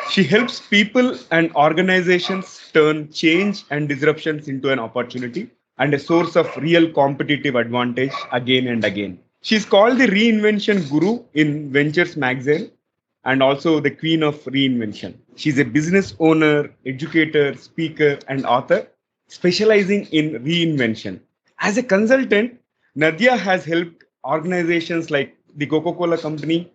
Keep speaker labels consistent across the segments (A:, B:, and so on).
A: She helps people and organizations turn change and disruptions into an opportunity and a source of real competitive advantage again and again. She's called the reinvention guru in Ventures magazine and also the queen of reinvention. She's a business owner, educator, speaker, and author specializing in reinvention. As a consultant, Nadya has helped organizations like the Coca Cola Company,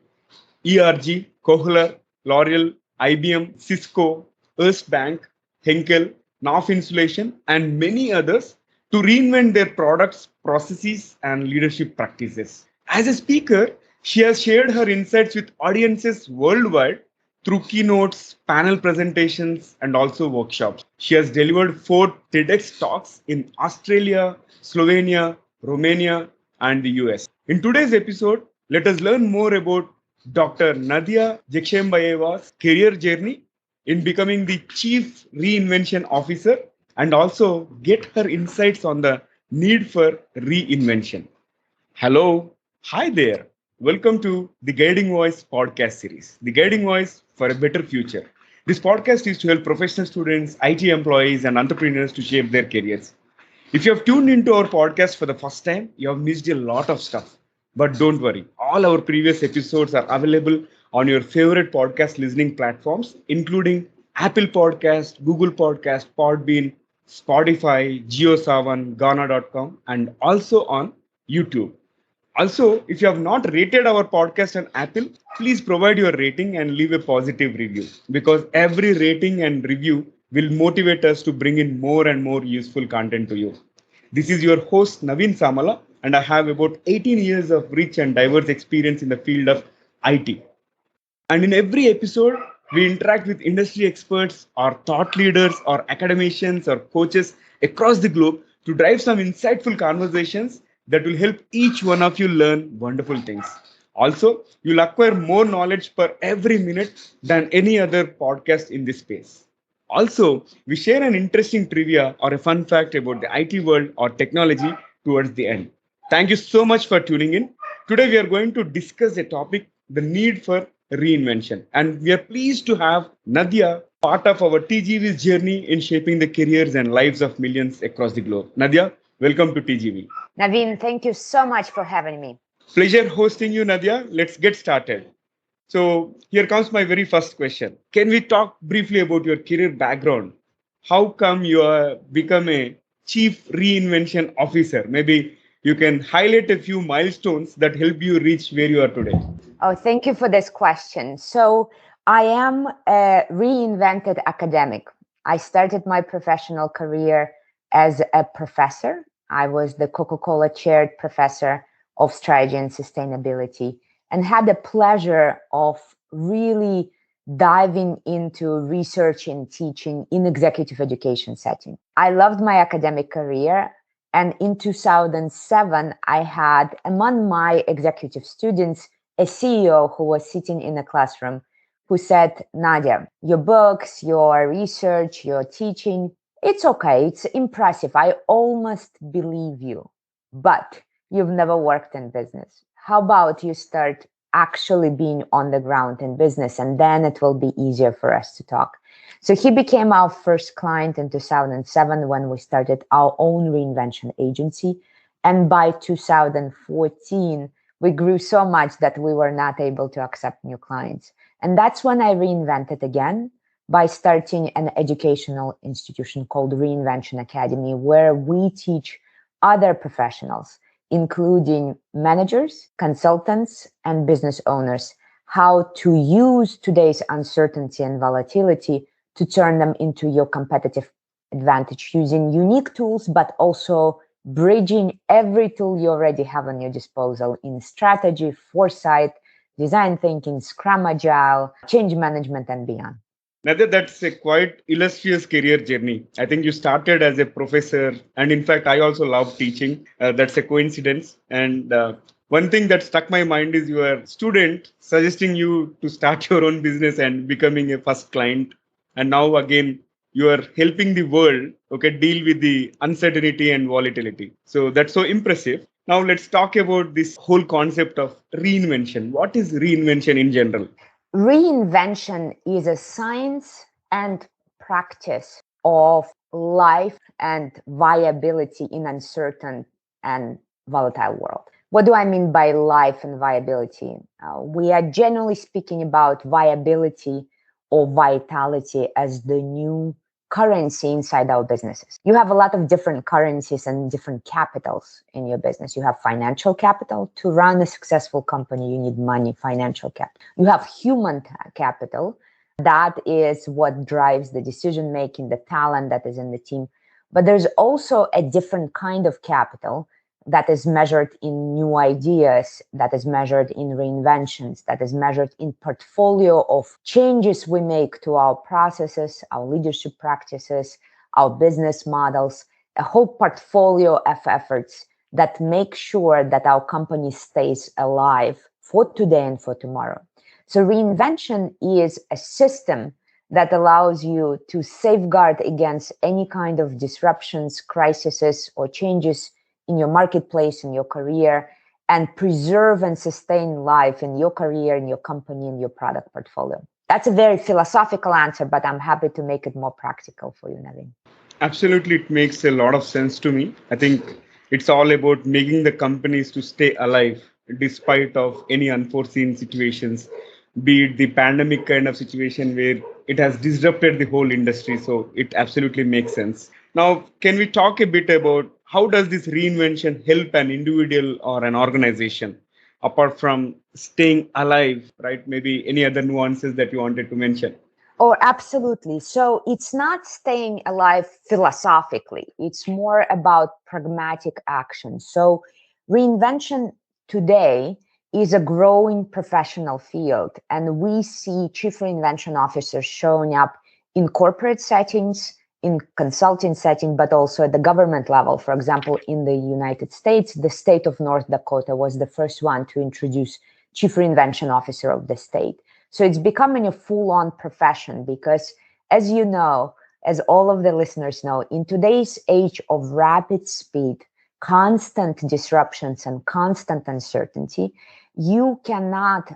A: ERG, Kohler, L'Oreal, IBM, Cisco, Erste Bank, Henkel, Knauf Insulation, and many others to reinvent their products, processes, and leadership practices. As a speaker, she has shared her insights with audiences worldwide through keynotes, panel presentations, and also workshops. She has delivered 4 TEDx talks in Australia, Slovenia, Romania, and the US. In today's episode, let us learn more about Dr. Nadya Zhexembhayeva's career journey in becoming the Chief Reinvention Officer and also get her insights on the need for reinvention. Hello, hi there. Welcome to the Guiding Voice podcast series, The Guiding Voice for a Better Future. This podcast is to help professional students, IT employees, and entrepreneurs to shape their careers. If you have tuned into our podcast for the first time, you have missed a lot of stuff. But don't worry, all our previous episodes are available on your favorite podcast listening platforms, including Apple Podcast, Google Podcast, Podbean, Spotify, JioSavan, Ghana.com, and also on YouTube. Also, if you have not rated our podcast on Apple, please provide your rating and leave a positive review because every rating and review will motivate us to bring in more and more useful content to you. This is your host, Naveensamala, and I have about 18 years of rich and diverse experience in the field of IT. And in every episode, we interact with industry experts or thought leaders or academicians or coaches across the globe to drive some insightful conversations that will help each one of you learn wonderful things. Also, you'll acquire more knowledge per every minute than any other podcast in this space. Also, we share an interesting trivia or a fun fact about the IT world or technology towards the end. Thank you so much for tuning in. Today, we are going to discuss a topic, the need for reinvention. And we are pleased to have Nadya, part of our TGV's journey in shaping the careers and lives of millions across the globe. Nadya, welcome to TGV.
B: Naveen, thank you so much for having me.
A: Pleasure hosting you, Nadya. Let's get started. So here comes my very first question. Can we talk briefly about your career background? How come you are become a chief reinvention officer? Maybe you can highlight a few milestones that help you reach where you are today.
B: Oh, thank you for this question. So I am a reinvented academic. I started my professional career as a professor. I was the Coca-Cola chaired professor of strategy and sustainability and had the pleasure of really diving into research and teaching in executive education setting. I loved my academic career. And in 2007, I had among my executive students a CEO who was sitting in a classroom who said, Nadya, your books, your research, your teaching, it's okay. It's impressive. I almost believe you, but you've never worked in business. How about you start actually being on the ground in business, and then it will be easier for us to talk. So he became our first client in 2007 when we started our own reinvention agency. And by 2014, we grew so much that we were not able to accept new clients. And that's when I reinvented again by starting an educational institution called Reinvention Academy, where we teach other professionals, including managers, consultants, and business owners, how to use today's uncertainty and volatility to turn them into your competitive advantage using unique tools, but also bridging every tool you already have on your disposal in strategy, foresight, design thinking, Scrum Agile, change management, and beyond.
A: Nadya, that's a quite illustrious career journey. I think you started as a professor, and in fact, I also love teaching. That's a coincidence. And one thing that stuck my mind is your student suggesting you to start your own business and becoming a first client. And now again, you are helping the world, okay, deal with the uncertainty and volatility. So that's so impressive. Now let's talk about this whole concept of reinvention. What is reinvention in general?
B: Reinvention is a science and practice of life and viability in uncertain and volatile world. What do I mean by life and viability? We are generally speaking about viability or vitality as the new currency inside our businesses. You have a lot of different currencies and different capitals in your business. You have financial capital. To run a successful company, you need money, financial capital. You have human capital. That is what drives the decision making, the talent that is in the team. But there's also a different kind of capital that is measured in new ideas, that is measured in reinventions, that is measured in portfolio of changes we make to our processes, our leadership practices, our business models, a whole portfolio of efforts that make sure that our company stays alive for today and for tomorrow. So reinvention is a system that allows you to safeguard against any kind of disruptions, crises, or changes in your marketplace, in your career, and preserve and sustain life in your career, in your company, in your product portfolio. That's a very philosophical answer, but I'm happy to make it more practical for you, Naveen.
A: Absolutely, it makes a lot of sense to me. I think it's all about making the companies to stay alive despite of any unforeseen situations, be it the pandemic kind of situation where it has disrupted the whole industry. So it absolutely makes sense. Now, can we talk a bit about how does this reinvention help an individual or an organization apart from staying alive, right? Maybe any other nuances that you wanted to mention?
B: Oh, absolutely. So it's not staying alive philosophically. It's more about pragmatic action. So reinvention today is a growing professional field, and we see chief reinvention officers showing up in corporate settings, in consulting setting, but also at the government level. For example, in the United States, the state of North Dakota was the first one to introduce chief reinvention officer of the state. So it's becoming a full-on profession because, as you know, as all of the listeners know, in today's age of rapid speed, constant disruptions and constant uncertainty, you cannot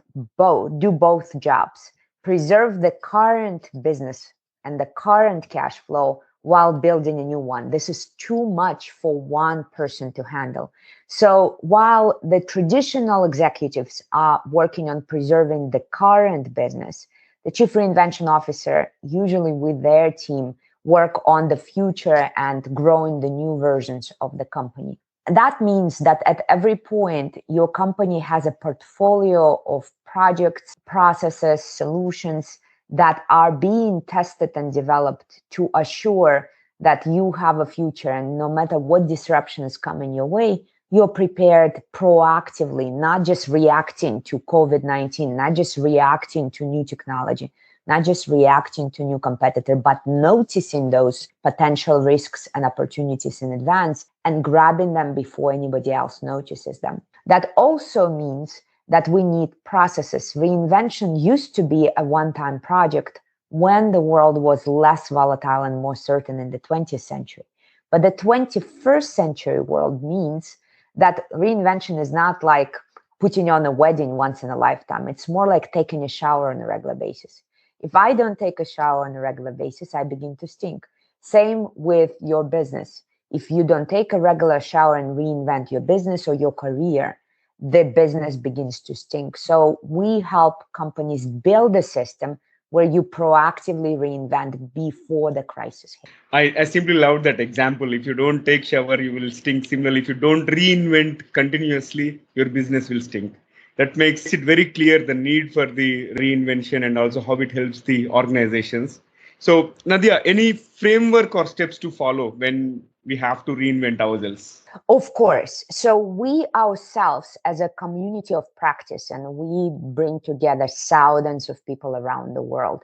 B: do both jobs. Preserve the current business and the current cash flow while building a new one. This is too much for one person to handle. So while the traditional executives are working on preserving the current business, the chief reinvention officer, usually with their team, work on the future and growing the new versions of the company. That means that at every point, your company has a portfolio of projects, processes, solutions that are being tested and developed to assure that you have a future. And no matter what disruptions come in your way, you're prepared proactively, not just reacting to COVID-19, not just reacting to new technology, not just reacting to new competitor, but noticing those potential risks and opportunities in advance and grabbing them before anybody else notices them. That also means that we need processes. Reinvention used to be a one-time project when the world was less volatile and more certain in the 20th century. But the 21st century world means that reinvention is not like putting on a wedding once in a lifetime. It's more like taking a shower on a regular basis. If I don't take a shower on a regular basis, I begin to stink. Same with your business. If you don't take a regular shower and reinvent your business or your career, the business begins to stink. So we help companies build a system where you proactively reinvent before the crisis hits.
A: I simply love that example. If you don't take shower, you will stink. Similarly, if you don't reinvent continuously, your business will stink. That makes it very clear the need for the reinvention and also how it helps the organizations. So, Nadya, any framework or steps to follow when we have to reinvent ourselves?
B: Of course. So we ourselves as a community of practice, and we bring together thousands of people around the world.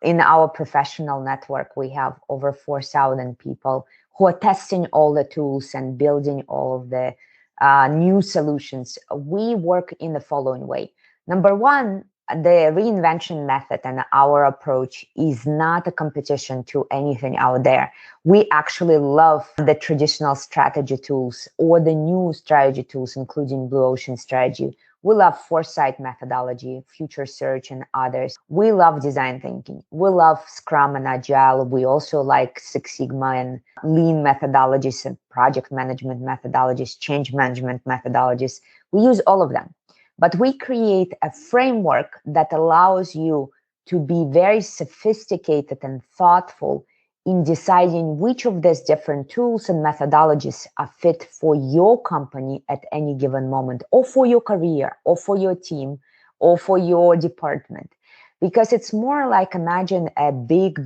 B: In our professional network, we have over 4,000 people who are testing all the tools and building all of the new solutions. We work in the following way. Number one, the reinvention method and our approach is not a competition to anything out there. We actually love the traditional strategy tools or the new strategy tools, including Blue Ocean strategy. We love foresight methodology, future search, and others. We love design thinking. We love Scrum and Agile. We also like Six Sigma and lean methodologies and project management methodologies, change management methodologies. We use all of them. But we create a framework that allows you to be very sophisticated and thoughtful in deciding which of these different tools and methodologies are fit for your company at any given moment, or for your career, or for your team, or for your department. Because it's more like, imagine a big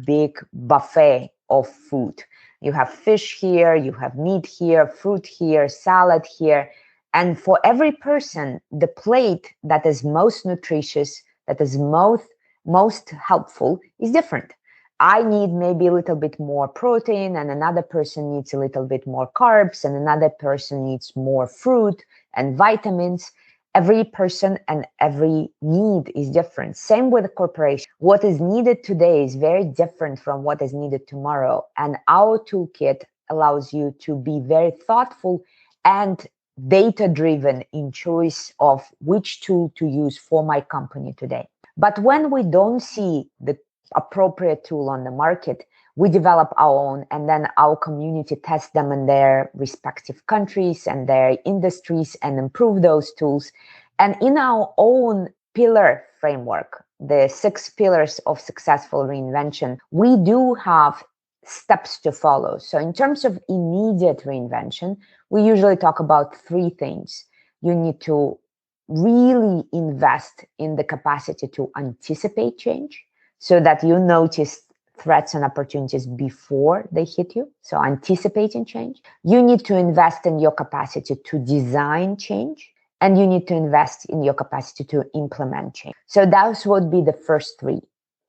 B: buffet of food. You have fish here, you have meat here, fruit here, salad here. And for every person, the plate that is most nutritious, that is most helpful is different. I need maybe a little bit more protein, and another person needs a little bit more carbs, and another person needs more fruit and vitamins. Every person and every need is different. Same with a corporation. What is needed today is very different from what is needed tomorrow. And our toolkit allows you to be very thoughtful and data-driven in choice of which tool to use for my company today. But when we don't see the appropriate tool on the market, we develop our own, and then our community tests them in their respective countries and their industries and improve those tools. And in our own pillar framework, the 6 pillars of successful reinvention, we do have steps to follow. So in terms of immediate reinvention, we usually talk about 3 things. You need to really invest in the capacity to anticipate change, so that you notice threats and opportunities before they hit you. So anticipating change. You need to invest in your capacity to design change, and you need to invest in your capacity to implement change. So those would be the first 3: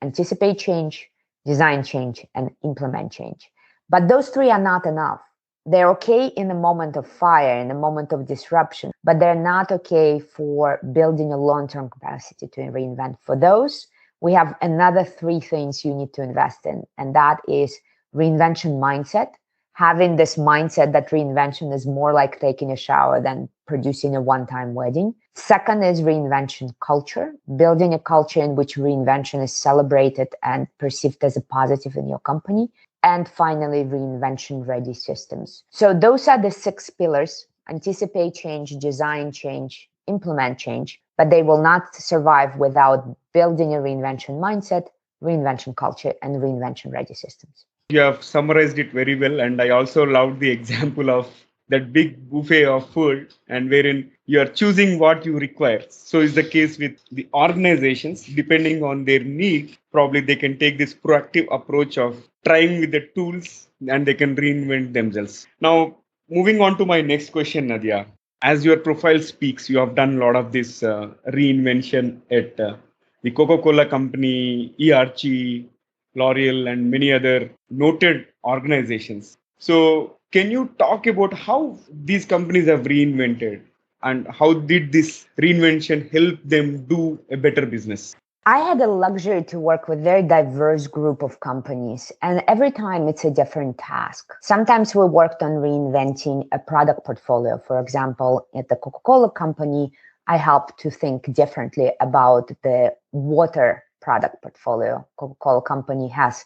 B: anticipate change, design change, and implement change. But those 3 are not enough. They're okay in a moment of fire, in a moment of disruption, but they're not okay for building a long-term capacity to reinvent. For those, we have another 3 things you need to invest in, and that is reinvention mindset. Having this mindset that reinvention is more like taking a shower than producing a one-time wedding. Second is reinvention culture, building a culture in which reinvention is celebrated and perceived as a positive in your company. And finally, reinvention-ready systems. So those are the 6 pillars: anticipate change, design change, implement change, but they will not survive without building a reinvention mindset, reinvention culture, and reinvention-ready systems.
A: You have summarized it very well, and I also loved the example of that big buffet of food, and wherein you are choosing what you require. So is the case with the organizations. Depending on their need, probably they can take this proactive approach of trying with the tools, and they can reinvent themselves. Now, moving on to my next question, Nadya. As your profile speaks, you have done a lot of this reinvention at the Coca-Cola company, ERG, L'Oreal, and many other noted organizations. So, can you talk about how these companies have reinvented, and how did this reinvention help them do a better business?
B: I had the luxury to work with a very diverse group of companies, and every time it's a different task. Sometimes we worked on reinventing a product portfolio. For example, at the Coca-Cola company, I helped to think differently about the water product portfolio. Coca-Cola company has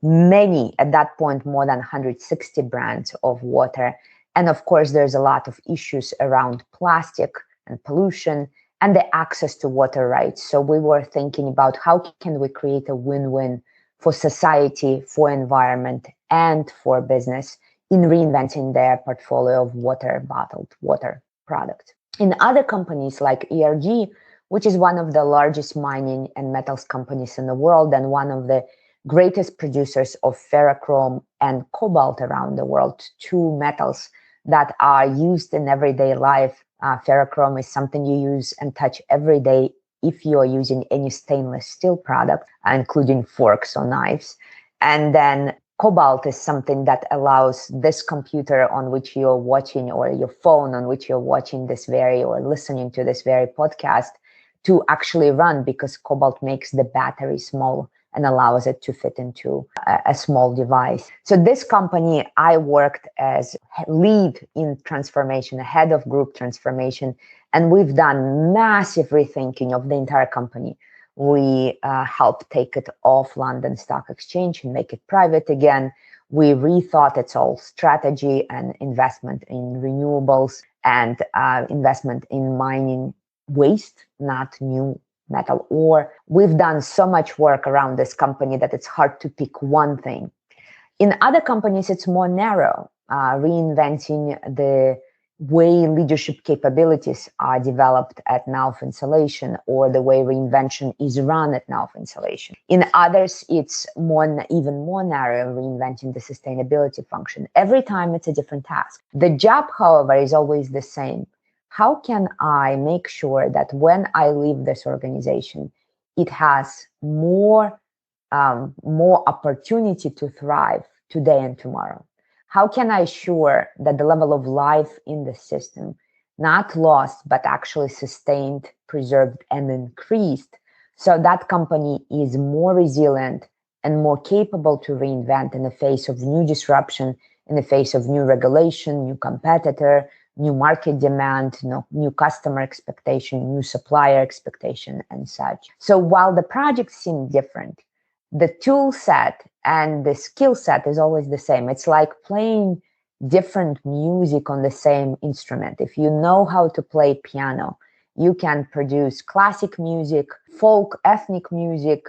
B: many, at that point, more than 160 brands of water. And of course, there's a lot of issues around plastic and pollution and the access to water rights. So we were thinking about how can we create a win-win for society, for environment, and for business in reinventing their portfolio of bottled water products. In other companies like ERG, which is one of the largest mining and metals companies in the world and one of the greatest producers of ferrochrome and cobalt around the world, 2 metals that are used in everyday life. Ferrochrome is something you use and touch every day if you are using any stainless steel product, including forks or knives. And then cobalt is something that allows this computer on which you're watching, or your phone on which you're watching or listening to this very podcast, to actually run, because cobalt makes the battery small and allows it to fit into a small device. So this company, I worked as lead in transformation, head of group transformation, And we've done massive rethinking of the entire company. We helped take it off London Stock Exchange and make it private again. We rethought its whole strategy and investment in renewables and investment in mining waste, not new metal ore. We've done so much work around this company that it's hard to pick one thing. In other companies, it's more narrow, reinventing the way leadership capabilities are developed at Nauf Insulation or the way reinvention is run at Nauf Insulation. In others, it's even more narrow, reinventing the sustainability function. Every time it's a different task. The job, however, is always the same. How can I make sure that when I leave this organization, it has more opportunity to thrive today and tomorrow? How can I ensure that the level of life in the system, not lost, but actually sustained, preserved, and increased, so that company is more resilient and more capable to reinvent in the face of new disruption, in the face of new regulation, new competitor, new market demand, new customer expectation, new supplier expectation, and such. So while the projects seem different, the tool set and the skill set is always the same. It's like playing different music on the same instrument. If you know how to play piano, you can produce classic music, folk, ethnic music.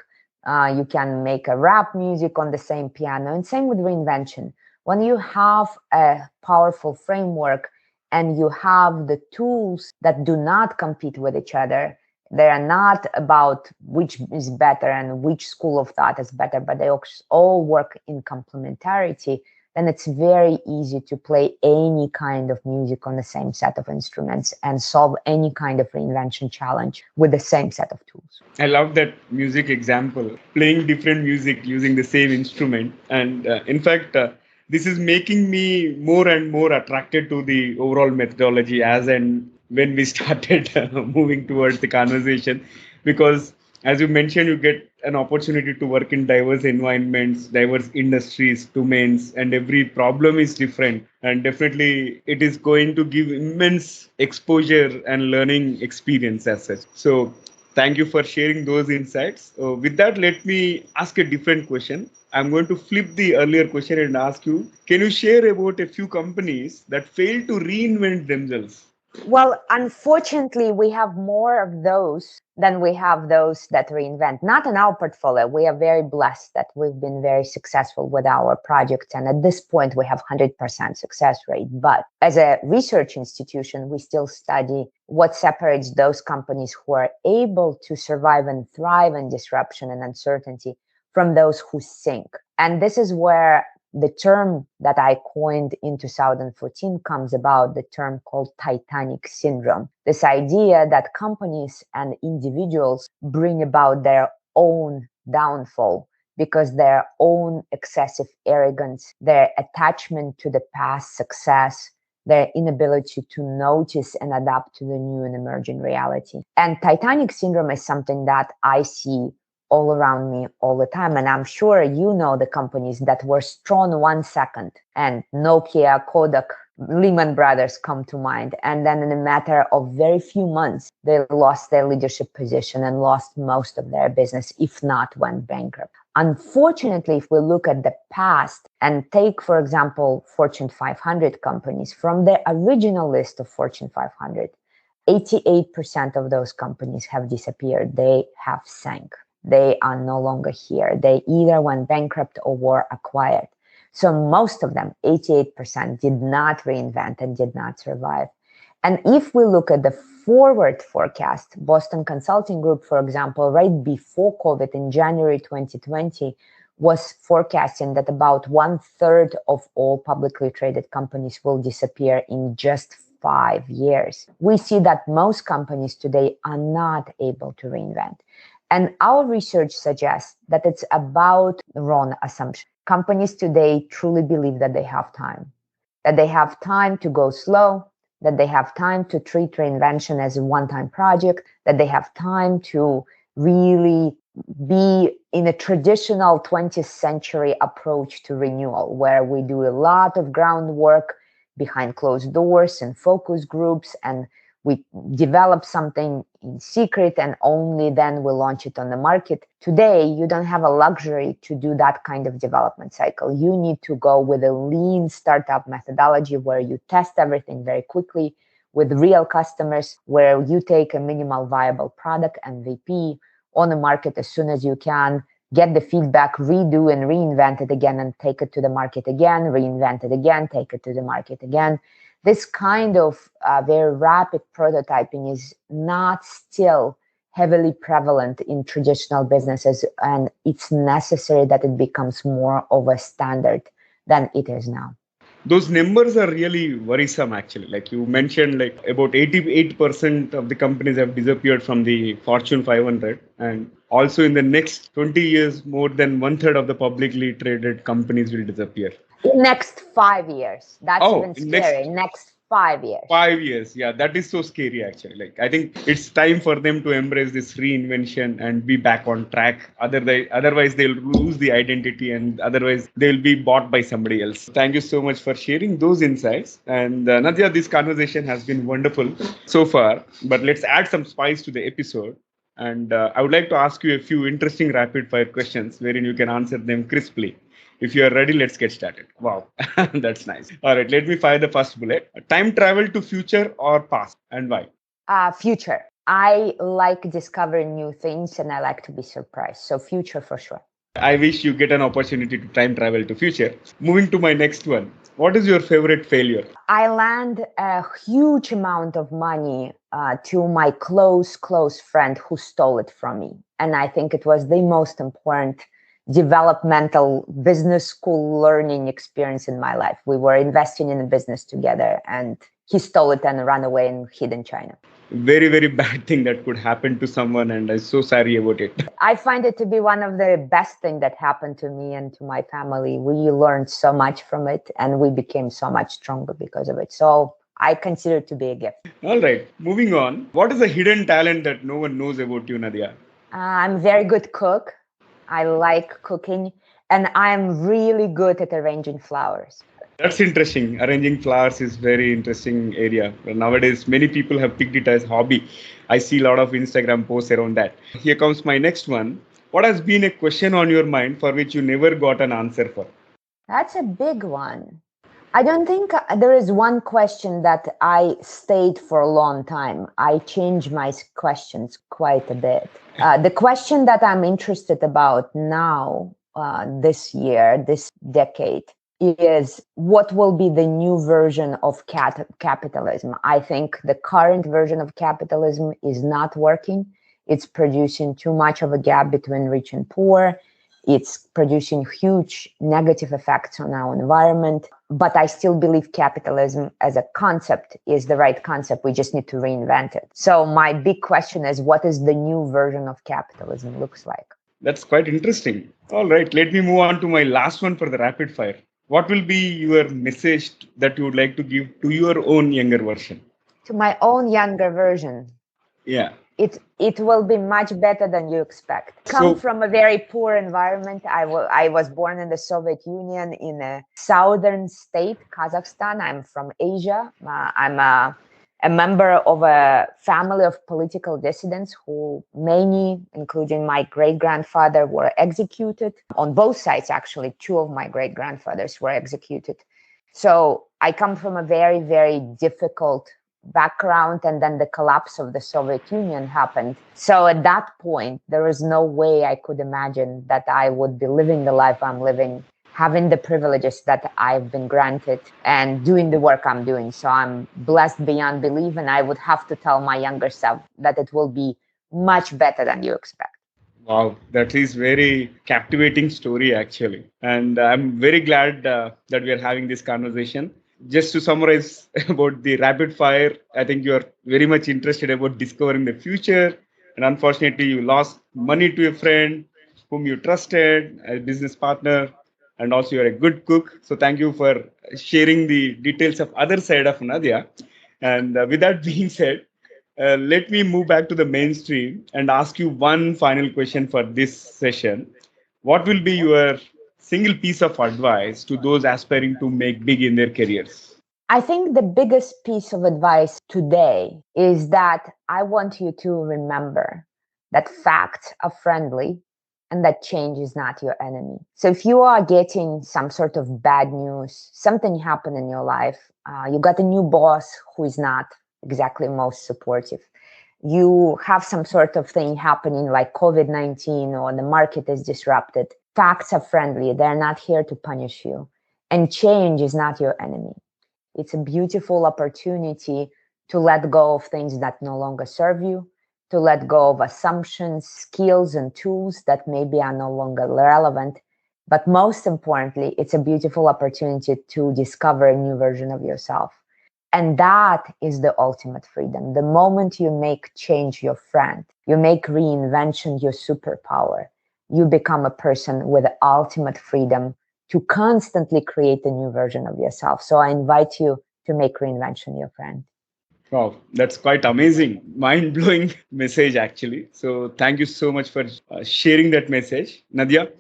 B: You can make a rap music on the same piano. And same with reinvention. When you have a powerful framework and you have the tools that do not compete with each other, they are not about which is better and which school of thought is better, but they all work in complementarity, then it's very easy to play any kind of music on the same set of instruments and solve any kind of reinvention challenge with the same set of tools.
A: I love that music example, playing different music using the same instrument. And in fact, this is making me more and more attracted to the overall methodology as and when we started moving towards the conversation, because as you mentioned, you get an opportunity to work in diverse environments, diverse industries, domains, and every problem is different. And definitely it is going to give immense exposure and learning experience as such. So thank you for sharing those insights. With that, let me ask a different question. I'm going to flip the earlier question and ask you, can you share about a few companies that failed to reinvent themselves?
B: Well, unfortunately, we have more of those than we have those that reinvent. Not in our portfolio. We are very blessed that we've been very successful with our projects. And at this point, we have 100% success rate. But as a research institution, we still study what separates those companies who are able to survive and thrive in disruption and uncertainty from those who sink. And this is where the term that I coined in 2014 comes about, the term called Titanic syndrome. This idea that companies and individuals bring about their own downfall because their own excessive arrogance, their attachment to the past success, their inability to notice and adapt to the new and emerging reality. And Titanic syndrome is something that I see all around me all the time. And I'm sure you know the companies that were strong 1 second, and Nokia, Kodak, Lehman Brothers come to mind. And then in a matter of very few months, they lost their leadership position and lost most of their business, if not went bankrupt. Unfortunately, if we look at the past and take, for example, Fortune 500 companies, from the original list of Fortune 500, 88% of those companies have disappeared. They have sank. They are no longer here. They either went bankrupt or were acquired. So most of them, 88%, did not reinvent and did not survive. And if we look at the forward forecast, Boston Consulting Group, for example, right before COVID in January 2020, was forecasting that about 1/3 of all publicly traded companies will disappear in just 5 years. We see that most companies today are not able to reinvent. And our research suggests that it's about the wrong assumption. Companies today truly believe that they have time to go slow, that they have time to treat reinvention as a one-time project, that they have time to really be in a traditional 20th century approach to renewal, where we do a lot of groundwork behind closed doors and focus groups, and We develop something in secret and only then we launch it on the market. Today, you don't have a luxury to do that kind of development cycle. You need to go with a lean startup methodology where you test everything very quickly with real customers, where you take a minimal viable product, MVP, on the market as soon as you can, get the feedback, redo and reinvent it again and take it to the market again, reinvent it again, take it to the market again. This kind of very rapid prototyping is not still heavily prevalent in traditional businesses, and it's necessary that it becomes more of a standard than it is now.
A: Those numbers are really worrisome, actually. Like you mentioned, like about 88% of the companies have disappeared from the Fortune 500. And also in the next 20 years, more than one third of the publicly traded companies will disappear.
B: In next 5 years. That's
A: Oh,
B: even scary. Next 5 years.
A: 5 years. Yeah, that is so scary, actually. Like, I think it's time for them to embrace this reinvention and be back on track. Otherwise, they'll lose the identity and otherwise they'll be bought by somebody else. Thank you so much for sharing those insights. And Nadya, this conversation has been wonderful so far, but let's add some spice to the episode. And I would like to ask you a few interesting rapid fire questions wherein you can answer them crisply. If you are ready, let's get started. Wow, that's nice. All right, let me fire the first bullet. Time travel to future or past, and why?
B: Future. I like discovering new things and I like to be surprised. So future for sure.
A: I wish you get an opportunity to time travel to future. Moving to my next one. What is your favorite failure?
B: I land a huge amount of money to my close friend who stole it from me. And I think it was the most important developmental business school learning experience in my life. We were investing in a business together and he stole it and ran away and hid in China.
A: Very, very bad thing that could happen to someone, and I'm so sorry about it.
B: I find it to be one of the best things that happened to me and to my family. We learned so much from it and we became so much stronger because of it. So I consider it to be a gift.
A: All right, moving on. What is a hidden talent that no one knows about you, Nadya?
B: I'm a very good cook. I like cooking and I'm really good at arranging flowers.
A: That's interesting. Arranging flowers is very interesting area. Nowadays, many people have picked it as hobby. I see a lot of Instagram posts around that. Here comes my next one. What has been a question on your mind for which you never got an answer for?
B: That's a big one. I don't think there is one question that I stayed for a long time. I change my questions quite a bit. The question that I'm interested about now, this year, this decade, is what will be the new version of capitalism. I think the current version of capitalism is not working. It's producing too much of a gap between rich and poor. It's producing huge negative effects on our environment. But I still believe capitalism as a concept is the right concept. We just need to reinvent it. So my big question is, what is the new version of capitalism looks like?
A: That's quite interesting. All right, let me move on to my last one for the rapid fire. What will be your message that you would like to give to your own younger version?
B: To my own younger version.
A: Yeah.
B: It will be much better than you expect. Come from a very poor environment. I was born in the Soviet Union in a southern state, Kazakhstan. I'm from Asia. I'm a member of a family of political dissidents who many, including my great-grandfather, were executed. On both sides, actually, two of my great-grandfathers were executed. So I come from a very, very difficult background, and then the collapse of the Soviet Union happened. So at that point, there is no way I could imagine that I would be living the life I'm living, having the privileges that I've been granted and doing the work I'm doing. So I'm blessed beyond belief, and I would have to tell my younger self that it will be much better than you expect.
A: Wow, that is very captivating story actually. And I'm very glad that we are having this conversation. Just to summarize about the rapid fire, I think you are very much interested about discovering the future. And unfortunately, you lost money to a friend whom you trusted, a business partner, and also you're a good cook. So thank you for sharing the details of other side of Nadya. And with that being said, let me move back to the mainstream and ask you one final question for this session. What will be your single piece of advice to those aspiring to make big in their careers?
B: I think the biggest piece of advice today is that I want you to remember that facts are friendly and that change is not your enemy. So if you are getting some sort of bad news, something happened in your life, you got a new boss who is not exactly most supportive, you have some sort of thing happening like COVID-19 or the market is disrupted, facts are friendly. They're not here to punish you. And change is not your enemy. It's a beautiful opportunity to let go of things that no longer serve you, to let go of assumptions, skills, and tools that maybe are no longer relevant. But most importantly, it's a beautiful opportunity to discover a new version of yourself. And that is the ultimate freedom. The moment you make change your friend, you make reinvention your superpower, you become a person with ultimate freedom to constantly create a new version of yourself. So I invite you to make reinvention your friend.
A: Wow, that's quite amazing, mind blowing message actually. So thank you so much for sharing that message, Nadya.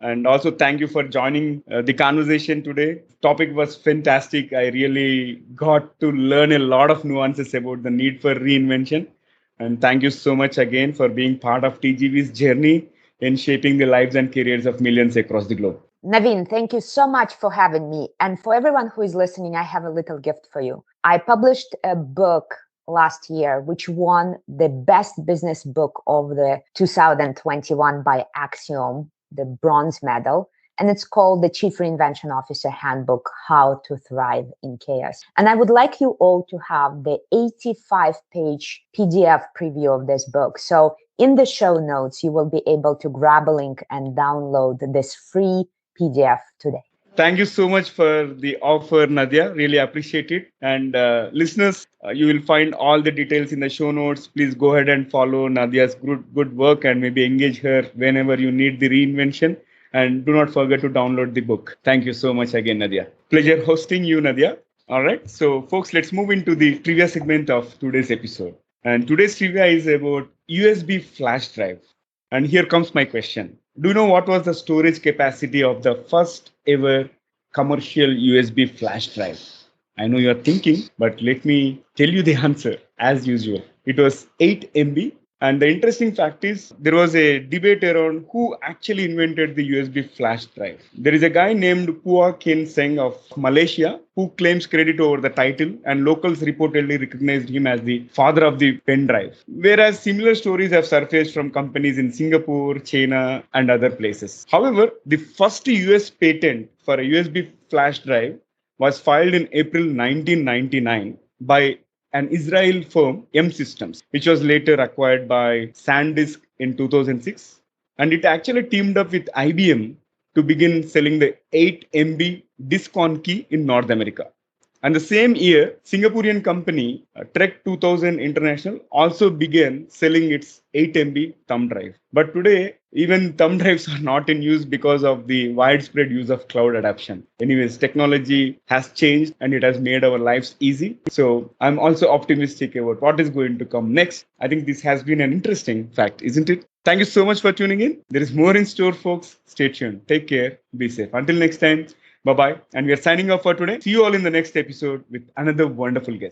A: And also thank you for joining the conversation today. Topic was fantastic. I really got to learn a lot of nuances about the need for reinvention. And thank you so much again for being part of TGV's journey in shaping the lives and careers of millions across the globe.
B: Naveen, thank you so much for having me. And for everyone who is listening, I have a little gift for you. I published a book last year, which won the best business book of the 2021 by Axiom, the bronze medal. And it's called the Chief Reinvention Officer Handbook, How to Thrive in Chaos. And I would like you all to have the 85-page PDF preview of this book. So in the show notes, you will be able to grab a link and download this free PDF today.
A: Thank you so much for the offer, Nadya. Really appreciate it. And listeners, you will find all the details in the show notes. Please go ahead and follow Nadya's good work and maybe engage her whenever you need the reinvention. And do not forget to download the book. Thank you so much again, Nadya. Pleasure hosting you, Nadya. All right. So, folks, let's move into the trivia segment of today's episode. And today's trivia is about USB flash drive. And here comes my question. Do you know what was the storage capacity of the first ever commercial USB flash drive? I know you're thinking, but let me tell you the answer as usual. It was 8 MB. And the interesting fact is, there was a debate around who actually invented the USB flash drive. There is a guy named Pua Ken Seng of Malaysia who claims credit over the title, and locals reportedly recognized him as the father of the pen drive. Whereas similar stories have surfaced from companies in Singapore, China, and other places. However, the first US patent for a USB flash drive was filed in April 1999 by an Israel firm, M Systems, which was later acquired by SanDisk in 2006. And it actually teamed up with IBM to begin selling the 8 MB disk on key in North America. And the same year, Singaporean company Trek 2000 International also began selling its 8 MB thumb drive. But today, even thumb drives are not in use because of the widespread use of cloud adoption. Anyways, technology has changed and it has made our lives easy. So I'm also optimistic about what is going to come next. I think this has been an interesting fact, isn't it? Thank you so much for tuning in. There is more in store, folks. Stay tuned. Take care. Be safe. Until next time. Bye bye. And we are signing off for today. See you all in the next episode with another wonderful guest.